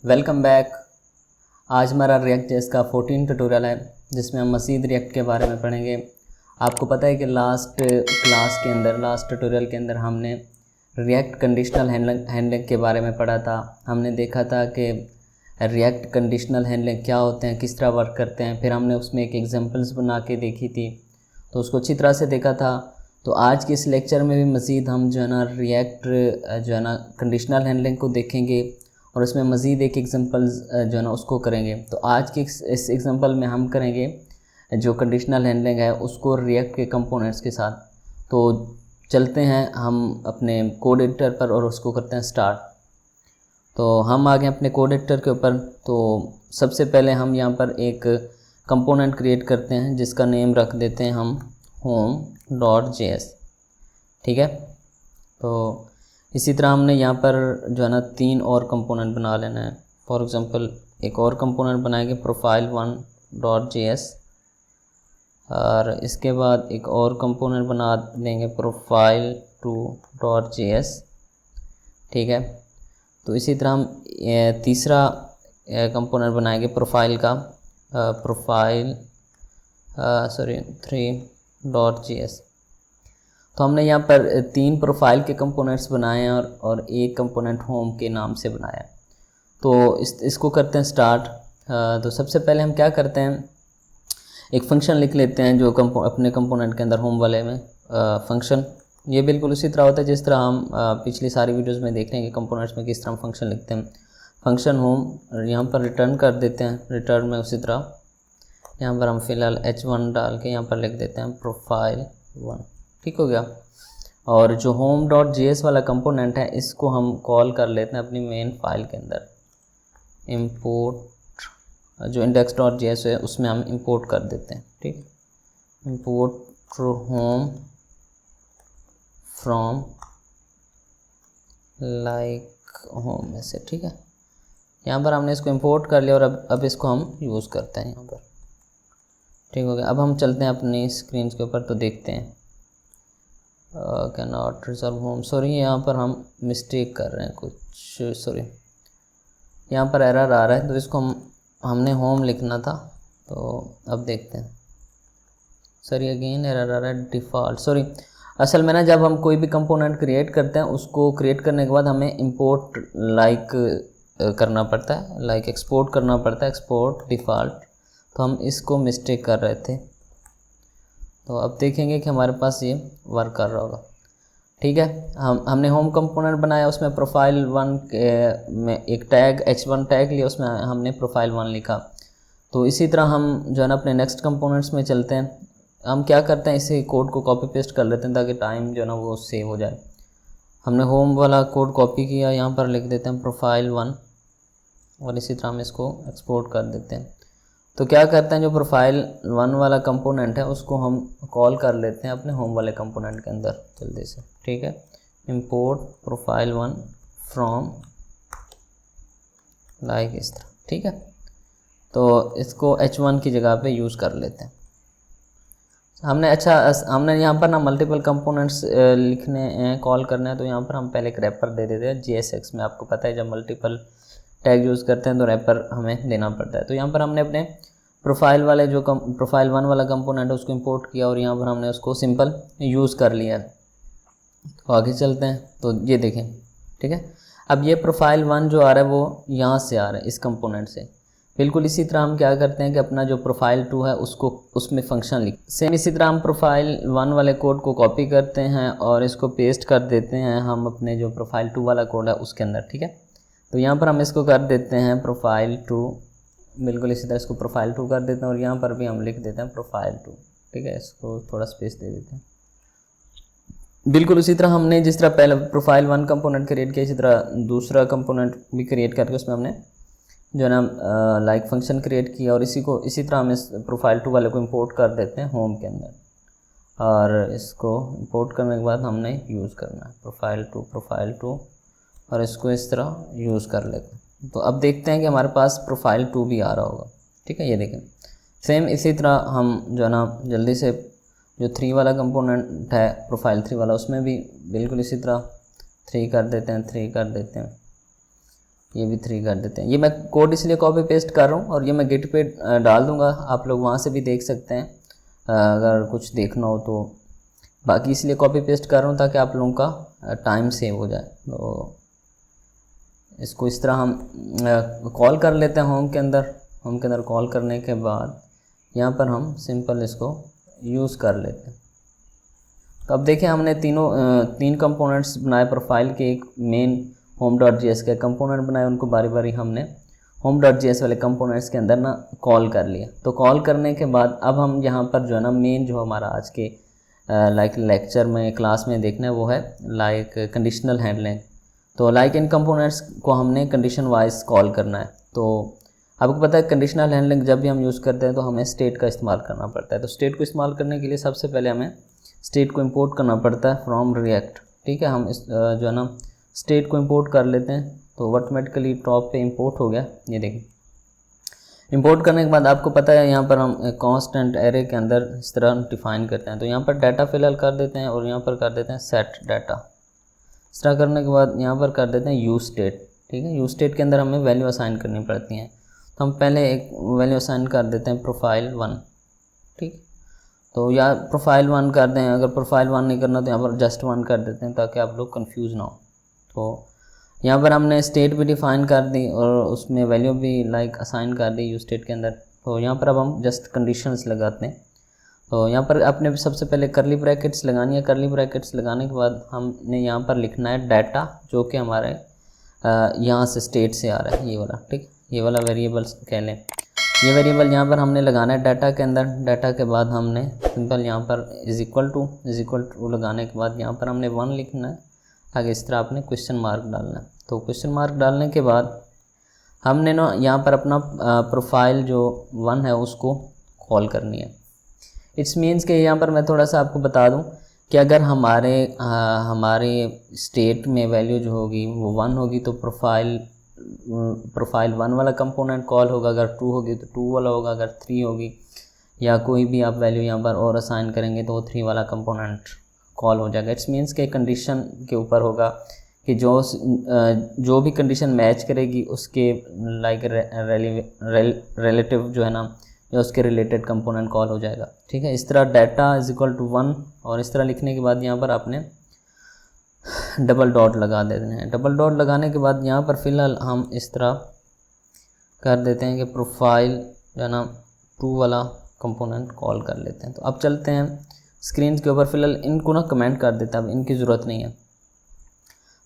Welcome back. आज हमारा react JS का 14 ट्यूटोरियल है जिसमें हम मज़ीद रिएक्ट के बारे में पढ़ेंगे। आपको पता है कि लास्ट ट्यूटोरियल के अंदर हमने रिएक्ट कंडीशनल हैंडलिंग के बारे में पढ़ा था। हमने देखा था कि रिएक्ट कंडीशनल हैंडलिंग क्या होते हैं, किस तरह वर्क करते हैं। फिर हमने उसमें एक एग्जांपल्स बना के देखी थी, तो उसको अच्छी तरह से देखा था। तो आज के इस लेक्चर में भी मज़ीद हम रिएक्ट कंडीशनल हैंडलिंग को देखेंगे और उसमें मज़ीद एक एग्जांपल्स उसको करेंगे। तो आज के इस एग्जांपल में हम करेंगे जो कंडीशनल हैंडलिंग है उसको रिएक्ट के कंपोनेंट्स के साथ। तो चलते हैं हम अपने कोड एडिटर पर और उसको करते हैं स्टार्ट। तो हम आ गए अपने कोड एडिटर के ऊपर। तो सबसे पहले हम यहाँ पर एक कंपोनेंट क्रिएट करते हैं जिसका नेम रख देते हैं हम home.js। ठीक है, तो इसी तरह हमने यहाँ पर 3 और कंपोनेंट बना लेना है। फॉर एग्ज़ाम्पल एक और कंपोनेंट बनाएंगे profile1.js और इसके बाद एक और कंपोनेंट बना देंगे profile2.js। ठीक है, तो इसी तरह हम तीसरा कंपोनेंट बनाएंगे प्रोफाइल का profile3.js। तो हमने यहाँ पर 3 प्रोफाइल के कंपोनेंट्स बनाए हैं और एक कंपोनेंट होम के नाम से बनाया है। तो इसको करते हैं स्टार्ट। तो सबसे पहले हम क्या करते हैं, एक फ़ंक्शन लिख लेते हैं जो अपने कंपोनेंट के अंदर होम वाले में फ़ंक्शन। ये बिल्कुल उसी तरह होता है जिस तरह हम पिछली सारी वीडियोस में देख लेंगे कंपोनेंट्स में किस तरह हम फ़ंक्शन लिखते हैं। फ़ंक्शन होम यहाँ पर रिटर्न कर देते हैं, रिटर्न में उसी तरह यहाँ पर हम फ़िलहाल h1 डाल के यहाँ पर लिख देते हैं profile1। ठीक हो गया। और जो home.js वाला कंपोनेंट है इसको हम कॉल कर लेते हैं अपनी मेन फाइल के अंदर। इंपोर्ट जो index.js है उसमें हम इंपोर्ट कर देते हैं। ठीक, import home from like home में से। ठीक है, यहाँ पर हमने इसको इंपोर्ट कर लिया और अब इसको हम यूज़ करते हैं यहाँ पर। ठीक हो गया। अब हम चलते हैं अपनी स्क्रीन के ऊपर तो देखते हैं can not resolve home. Sorry, यहाँ पर हम मिस्टेक कर रहे हैं कुछ, सॉरी यहाँ पर एरर आ रहा है। तो इसको हमने होम लिखना था। तो अब देखते हैं। सॉरी, अगेन एरर आ रहा है डिफ़ॉल्ट। सॉरी, असल में जब हम कोई भी कंपोनेंट क्रिएट करते हैं उसको क्रिएट करने के बाद हमें इंपोर्ट करना पड़ता है, एक्सपोर्ट करना पड़ता है, एक्सपोर्ट डिफ़ॉल्ट। तो हम इसको मिस्टेक कर रहे थे। तो अब देखेंगे कि हमारे पास ये वर्क कर रहा होगा। ठीक है, हमने होम कंपोनेंट बनाया, उसमें profile1 में एक टैग h1 टैग लिया, उसमें हमने profile1 लिखा। तो इसी तरह हम अपने नेक्स्ट कंपोनेंट्स में चलते हैं। हम क्या करते हैं, इसे कोड को कॉपी पेस्ट कर लेते हैं ताकि टाइम वो सेव हो जाए। हमने होम वाला कोड कॉपी किया, यहाँ पर लिख देते हैं profile1 और इसी तरह हम इसको एक्सपोर्ट कर देते हैं। तो क्या करते हैं, जो profile1 वाला कंपोनेंट है उसको हम कॉल कर लेते हैं अपने होम वाले कंपोनेंट के अंदर जल्दी से। ठीक है, इंपोर्ट profile1 फ्रॉम लाइक इस तरह। ठीक है, तो इसको h1 की जगह पे यूज़ कर लेते हैं। हमने यहाँ पर मल्टीपल कंपोनेंट्स लिखने हैं, कॉल करने हैं। तो यहाँ पर हम पहले एक रैपर दे देते हैं JSX में। आपको पता है जब मल्टीपल टैग यूज़ करते हैं तो रैपर हमें देना पड़ता है। तो यहाँ पर हमने अपने प्रोफाइल वाले जो profile1 वाला कंपोनेंट है उसको इंपोर्ट किया और यहाँ पर हमने उसको सिंपल यूज़ कर लिया। तो आगे चलते हैं। तो ये देखें, ठीक है, अब ये profile1 जो आ रहा है वो यहाँ से आ रहा है, इस कंपोनेंट से। बिल्कुल इसी तरह हम क्या करते हैं कि अपना जो profile2 है उसमें फ़ंक्शन लिख सेम इसी तरह हम profile1 वाले कोड को कॉपी करते हैं और इसको पेस्ट कर देते हैं हम अपने जो profile2 वाला कोड है उसके अंदर। ठीक है, तो यहाँ पर हम इसको कर देते हैं profile2, बिल्कुल इसी तरह इसको profile2 कर देते हैं और यहाँ पर भी हम लिख देते हैं profile2। ठीक है, इसको थोड़ा स्पेस दे देते हैं। बिल्कुल उसी तरह हमने जिस तरह पहले profile1 कंपोनेंट क्रिएट किया, इसी तरह दूसरा कंपोनेंट भी क्रिएट करके उसमें हमने लाइक फंक्शन क्रिएट किया और इसी तरह हम इस profile2 वाले को इंपोर्ट कर देते हैं होम के अंदर। और इसको इंपोर्ट करने के बाद हमने यूज़ करना है profile2 और इसको इस तरह यूज़ कर लेते हैं। तो अब देखते हैं कि हमारे पास profile2 भी आ रहा होगा। ठीक है, ये देखें सेम इसी तरह हम जल्दी से जो 3 वाला कंपोनेंट है profile3 वाला उसमें भी बिल्कुल इसी तरह 3 कर देते हैं। ये भी 3 कर देते हैं। ये मैं कोड इसलिए कॉपी पेस्ट कर रहा हूँ और ये मैं गिट पे डाल दूँगा, आप लोग वहाँ से भी देख सकते हैं अगर कुछ देखना हो तो। बाकी इसलिए कॉपी पेस्ट कर रहा हूँ ताकि आप लोगों का टाइम सेव हो जाए। तो इसको इस तरह हम कॉल कर लेते हैं होम के अंदर कॉल करने के बाद यहाँ पर हम सिंपल इसको यूज़ कर लेते हैं। तो अब देखिए हमने तीन कंपोनेंट्स बनाए प्रोफाइल के, एक मेन home.js के कंपोनेंट बनाए, उनको बारी बारी हमने home.js वाले कंपोनेंट्स के अंदर ना कॉल कर लिया। तो कॉल करने के बाद अब हम यहाँ पर जो है ना मेन जो हमारा आज के लाइक लेक्चर में क्लास में देखना है वो है लाइक कंडीशनल हैंडलिंग। तो लाइक इन कंपोनेंट्स को हमने कंडीशन वाइज कॉल करना है। तो आपको पता है कंडीशनल हैंडलिंग जब भी हम यूज़ करते हैं तो हमें स्टेट का इस्तेमाल करना पड़ता है। तो स्टेट को इस्तेमाल करने के लिए सबसे पहले हमें स्टेट को इंपोर्ट करना पड़ता है फ्रॉम रिएक्ट। ठीक है, हम इस जो है ना स्टेट को इंपोर्ट कर लेते हैं। तो ऑटोमेटिकली टॉप पे इंपोर्ट हो गया, ये देखिए। इंपोर्ट करने के बाद आपको पता है यहाँ पर हम कांस्टेंट एरे के अंदर इस तरह डिफाइन करते हैं। तो यहाँ पर डाटा फिलहाल कर देते हैं और यहाँ पर कर देते हैं सेट डाटा। इस तरह करने के बाद यहाँ पर कर देते हैं यूज स्टेट। ठीक है, यूज स्टेट के अंदर हमें वैल्यू असाइन करनी पड़ती हैं। तो हम पहले एक वैल्यू असाइन कर देते हैं प्रोफाइल 1। ठीक, तो या प्रोफाइल 1 कर दें, अगर प्रोफाइल 1 नहीं करना तो यहाँ पर जस्ट 1 कर देते हैं ताकि आप लोग कंफ्यूज ना हो। तो यहाँ पर हमने स्टेट भी डिफ़ाइन कर दी और उसमें वैल्यू भी लाइक असाइन कर दी यूज स्टेट के अंदर। तो यहाँ पर अब हम जस्ट कंडीशंस लगाते हैं। तो यहाँ पर अपने सबसे पहले करली ब्रैकेट्स लगानी है। करली ब्रैकेट्स लगाने के बाद हमने यहाँ पर लिखना है डाटा, जो कि हमारे यहाँ से स्टेट से आ रहा है, ये वाला। ठीक, ये वाला वेरिएबल कह लें। ये वेरिएबल यहाँ पर हमने लगाना है डाटा के अंदर। डाटा के बाद हमने सिंपल यहाँ पर इज़ इक्वल टू लगाने के बाद यहाँ पर हमने 1 लिखना है। आगे इस तरह आपने क्वेश्चन मार्क डालना है। तो क्वेश्चन मार्क डालने के बाद हमने ना यहाँ पर अपना प्रोफाइल जो 1 है उसको कॉल करनी है। इट्स मीन्स कि यहाँ पर मैं थोड़ा सा आपको बता दूँ कि अगर हमारे स्टेट में वैल्यू जो होगी वो 1 होगी तो प्रोफाइल 1 वाला कंपोनेंट कॉल होगा, अगर 2 होगी तो 2 वाला होगा, अगर 3 होगी या कोई भी आप वैल्यू यहाँ पर और असाइन करेंगे तो 3 वाला कंपोनेंट कॉल हो जाएगा। इट्स मीन्स के कंडीशन के ऊपर होगा कि जो भी कंडीशन मैच करेगी उसके लाइक रिलेटिव जो है ना या उसके रिलेटेड कंपोनेंट कॉल हो जाएगा। ठीक है, इस तरह डाटा इज इक्वल टू 1 और इस तरह लिखने के बाद यहाँ पर आपने डबल डॉट लगा देते हैं। डबल डॉट लगाने के बाद यहाँ पर फ़िलहाल हम इस तरह कर देते हैं कि प्रोफाइल जो है ना 2 वाला कंपोनेंट कॉल कर लेते हैं। तो अब चलते हैं स्क्रीन के ऊपर। फ़िलहाल इनको ना कमेंट कर देते हैं, अब इनकी ज़रूरत नहीं है।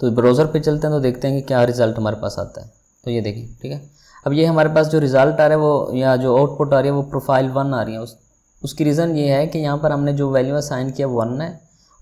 तो ब्राउज़र पे चलते हैं तो देखते हैं कि क्या रिज़ल्ट हमारे पास आता है। तो ये देखिए, ठीक है, अब ये हमारे पास जो रिज़ल्ट आ रहा है वो या जो आउटपुट आ रही है वो प्रोफाइल 1 आ रही है। उसकी रीज़न ये है कि यहाँ पर हमने जो वैल्यू असाइन किया 1 है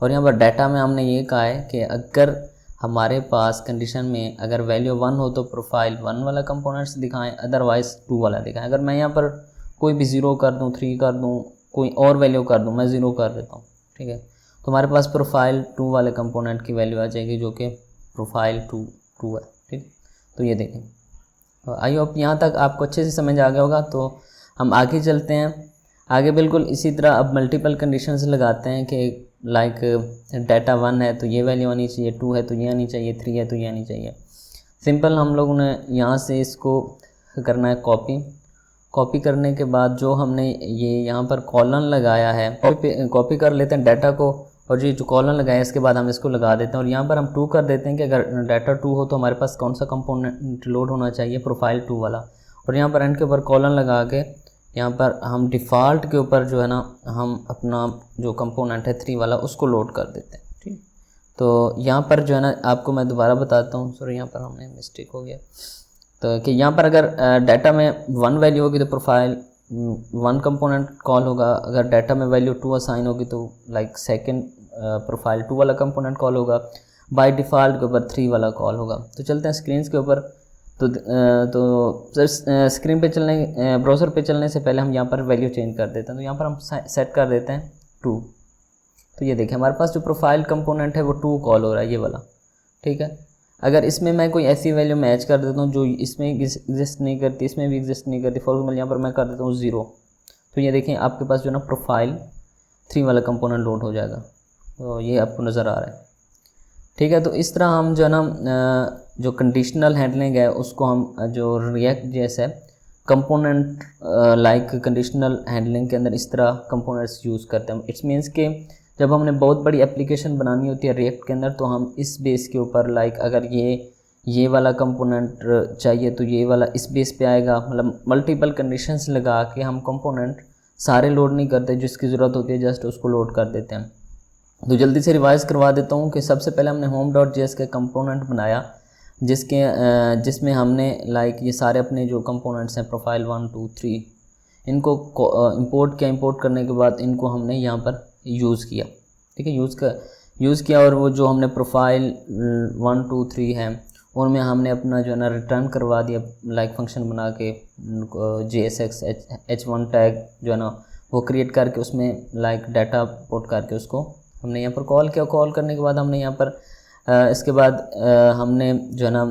और यहाँ पर डाटा में हमने ये कहा है कि अगर हमारे पास कंडीशन में अगर वैल्यू 1 हो तो प्रोफाइल 1 वाला कंपोनेंट्स दिखाएं, अदरवाइज़ 2 वाला दिखाएं। अगर मैं यहाँ पर कोई भी 0 कर दूँ, 3 कर दूँ, कोई और वैल्यू कर दूँ, मैं 0 कर देता हूँ। ठीक है, तो हमारे पास प्रोफाइल 2 वाले कंपोनेंट की वैल्यू आ जाएगी जो कि प्रोफाइल 2 है। ठीक, तो ये देखें। आई होप यहाँ तक आपको अच्छे से समझ आ गया होगा। तो हम आगे चलते हैं। आगे बिल्कुल इसी तरह अब मल्टीपल कंडीशंस लगाते हैं कि लाइक डाटा 1 है तो ये वैल्यू आनी चाहिए, 2 है तो ये आनी चाहिए, 3 है तो ये आनी चाहिए। सिंपल हम लोगों ने यहाँ से इसको करना है कॉपी करने के बाद जो हमने ये यहाँ पर कॉलन लगाया है कॉपी कर लेते हैं डाटा को, और ये जो कॉलन लगाया है इसके बाद हम इसको लगा देते हैं। और यहाँ पर हम 2 कर देते हैं कि अगर डाटा 2 हो तो हमारे पास कौन सा कंपोनेंट लोड होना चाहिए, प्रोफाइल 2 वाला। और यहाँ पर एंड के ऊपर कॉलन लगा के यहाँ पर हम डिफ़ॉल्ट के ऊपर जो है ना हम अपना जो कंपोनेंट है 3 वाला उसको लोड कर देते हैं। ठीक, तो यहाँ पर जो है ना आपको मैं दोबारा बताता हूँ, सॉरी यहाँ पर हमने मिस्टेक हो गया। तो कि यहाँ पर अगर डाटा में 1 वैल्यू होगी तो प्रोफाइल 1 कंपोनेंट कॉल होगा, अगर डाटा में वैल्यू 2 असाइन होगी तो लाइक सेकंड प्रोफाइल 2 वाला कंपोनेंट कॉल होगा। बाय डिफ़ॉल्ट के ऊपर 3 वाला कॉल होगा। तो चलते हैं स्क्रीन के ऊपर। तो स्क्रीन पे चलने ब्राउज़र पे चलने से पहले हम यहाँ पर वैल्यू चेंज कर देते हैं। तो यहाँ पर हम सेट कर देते हैं 2। तो ये देखिए हमारे पास जो प्रोफाइल कंपोनेंट है वो 2 कॉल हो रहा है, ये वाला। ठीक है, अगर इसमें मैं कोई ऐसी वैल्यू मैच कर देता हूँ जो इसमें एग्जिस्ट नहीं करती, इसमें भी एग्जिस्ट नहीं करती, फॉर एग्जाम्पल यहाँ पर मैं कर देता हूँ 0, तो ये देखें आपके पास जो ना प्रोफाइल 3 वाला कंपोनेंट लोड हो जाएगा। तो ये आपको नज़र आ रहा है। ठीक है। तो इस तरह हम जो है ना जो कंडीशनल हैंडलिंग है उसको हम जो रिएक्ट जेएस है कंपोनेंट लाइक कंडीशनल हैंडलिंग के अंदर इस तरह कंपोनेंट्स यूज़ करते हैं। इट्स मीन्स कि जब हमने बहुत बड़ी एप्लीकेशन बनानी होती है रिएक्ट के अंदर, तो हम इस बेस के ऊपर लाइक अगर ये वाला कंपोनेंट चाहिए तो ये वाला इस बेस पे आएगा, मतलब मल्टीपल कंडीशंस लगा के हम कंपोनेंट सारे लोड नहीं करते, जिसकी ज़रूरत होती है जस्ट उसको लोड कर देते हैं। तो जल्दी से रिवाइज़ करवा देता हूँ कि सबसे पहले हमने home.js का कंपोनेंट बनाया जिसमें हमने लाइक ये सारे अपने जो कंपोनेंट्स हैं प्रोफाइल 1 2 3 इनको इंपोर्ट किया। इंपोर्ट करने के बाद इनको हमने यहाँ पर यूज़ किया, ठीक है, यूज़ किया। और वो जो हमने प्रोफाइल 1 2 3 है उनमें हमने अपना जो है ना रिटर्न करवा दिया लाइक फंक्शन बना के JSX H1 टैग जो है ना वो क्रिएट करके उसमें लाइक डाटा पुट करके उसको हमने यहाँ पर कॉल किया। कॉल करने के बाद हमने यहाँ पर इसके बाद हमने जो है ना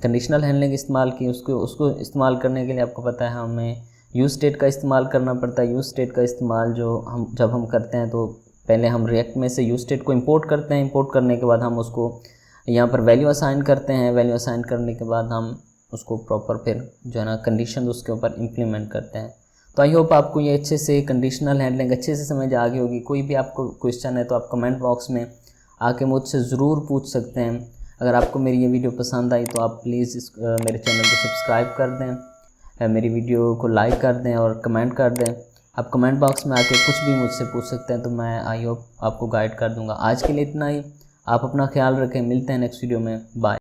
कंडीशनल हैंडलिंग इस्तेमाल की। उसको इस्तेमाल करने के लिए आपको पता है हमें यूज़ स्टेट का इस्तेमाल करना पड़ता है। यूज़ स्टेट का इस्तेमाल जब हम करते हैं तो पहले हम रिएक्ट में से यूज़ स्टेट को इंपोर्ट करते हैं। इंपोर्ट करने के बाद हम उसको यहाँ पर वैल्यू असाइन करते हैं। वैल्यू असाइन करने के बाद हम उसको प्रॉपर फिर जो है ना कंडीशन उसके ऊपर इम्प्लीमेंट करते हैं। तो आई होप आपको ये अच्छे से कंडीशनल हैंडलिंग अच्छे से समझ आ गई होगी। कोई भी आपको क्वेश्चन है तो आप कमेंट बॉक्स में आके मुझसे ज़रूर पूछ सकते हैं। अगर आपको मेरी ये वीडियो पसंद आई तो आप प्लीज़ मेरे चैनल को सब्सक्राइब कर दें, मेरी वीडियो को लाइक कर दें और कमेंट कर दें। आप कमेंट बॉक्स में आके कुछ भी मुझसे पूछ सकते हैं, तो मैं आई होप आपको गाइड कर दूँगा। आज के लिए इतना ही। आप अपना ख्याल रखें, मिलते हैं नेक्स्ट वीडियो में। बाय।